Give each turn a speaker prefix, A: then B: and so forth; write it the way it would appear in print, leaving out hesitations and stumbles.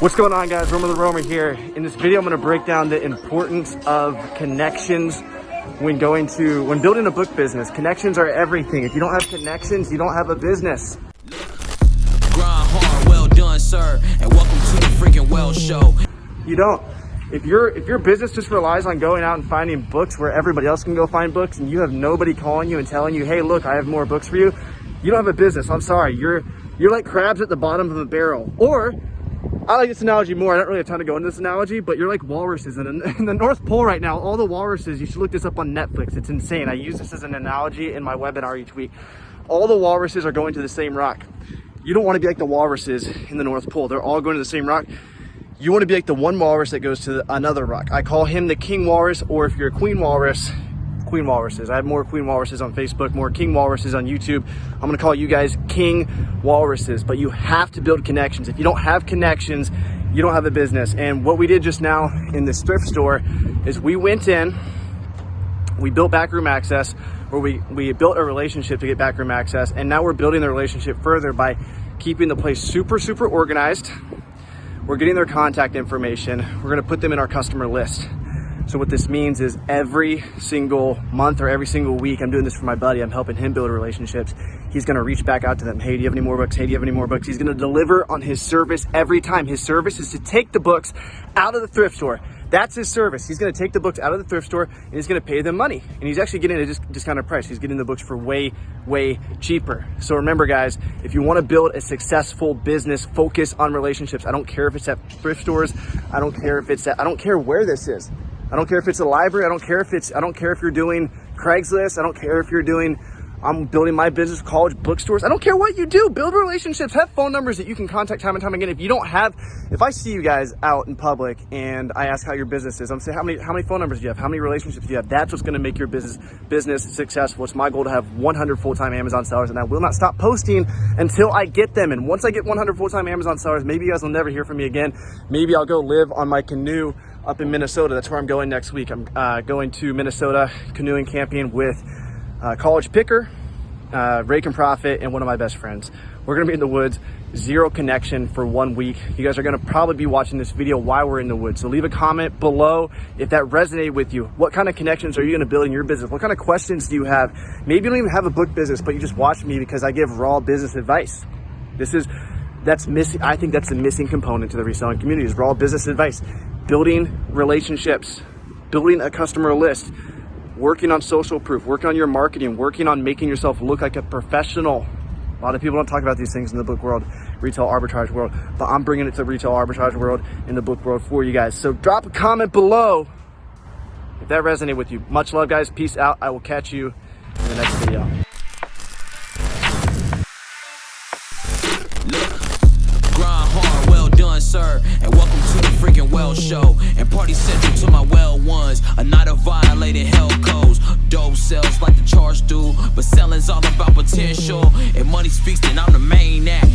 A: What's going on, guys? Romer the Romer here. In this video, I'm going to break down the importance of connections when building a book business. Connections are everything. If you don't have connections, you don't have a business.
B: Grind hard, well done, sir, and welcome to the freaking Well Show.
A: You don't. If your business just relies on going out and finding books where everybody else can go find books, and you have nobody calling you and telling you, hey, look, I have more books for you, you don't have a business. I'm sorry. You're like crabs at the bottom of a barrel. Or I like this analogy more. I don't really have time to go into this analogy, but you're like walruses. And in the North Pole right now, all the walruses, you should look this up on Netflix. It's insane. I use this as an analogy in my webinar each week. All the walruses are going to the same rock. You don't want to be like the walruses in the North Pole. They're all going to the same rock. You want to be like the one walrus that goes to another rock. I call him the king walrus, or if you're a queen walrus, queen walruses. I have more queen walruses on Facebook, more king walruses on YouTube. I'm going to call you guys king walruses, but you have to build connections. If you don't have connections, you don't have a business. And what we did just now in this thrift store is we went in, we built backroom access, or we built a relationship to get backroom access, and now we're building the relationship further by keeping the place super, super organized. We're getting their contact information. We're going to put them in our customer list. So what this means is every single month or every single week, I'm doing this for my buddy. I'm helping him build relationships. He's going to reach back out to them. Hey, do you have any more books? Hey, do you have any more books? He's going to deliver on his service every time. His service is to take the books out of the thrift store. That's his service. He's going to take the books out of the thrift store and he's going to pay them money. And he's actually getting a discounted price. He's getting the books for way, way cheaper. So remember, guys, if you want to build a successful business, focus on relationships. I don't care if it's at thrift stores. I don't care where this is. I don't care if it's a library. I don't care if you're doing Craigslist. I don't care if you're doing, I'm building my business, college bookstores. I don't care what you do. Build relationships. Have phone numbers that you can contact time and time again. If I see you guys out in public and I ask how your business is, I'm saying, how many phone numbers do you have? How many relationships do you have? That's what's going to make your business successful. It's my goal to have 100 full-time Amazon sellers, and I will not stop posting until I get them. And once I get 100 full-time Amazon sellers, maybe you guys will never hear from me again. Maybe I'll go live on my canoe up in Minnesota. That's where I'm going next week. I'm going to Minnesota canoeing, camping with College Picker, Rake and Profit, and one of my best friends. We're gonna be in the woods, zero connection for 1 week. You guys are gonna probably be watching this video while we're in the woods. So leave a comment below if that resonated with you. What kind of connections are you gonna build in your business? What kind of questions do you have? Maybe you don't even have a book business, but you just watch me because I give raw business advice. That's missing. I think that's the missing component to the reselling community is raw business advice. Building relationships, building a customer list, working on social proof, working on your marketing, working on making yourself look like a professional. A lot of people don't talk about these things in the book world, retail arbitrage world, but I'm bringing it to the retail arbitrage world in the book world for you guys. So drop a comment below if that resonated with you. Much love, guys. Peace out. I will catch you in the next video.
B: Sir, and welcome to the freaking Well Show, and party central to my well ones. A night of violated hell codes. Dope sells like the charge do, but selling's all about potential. If money speaks, then I'm the main act.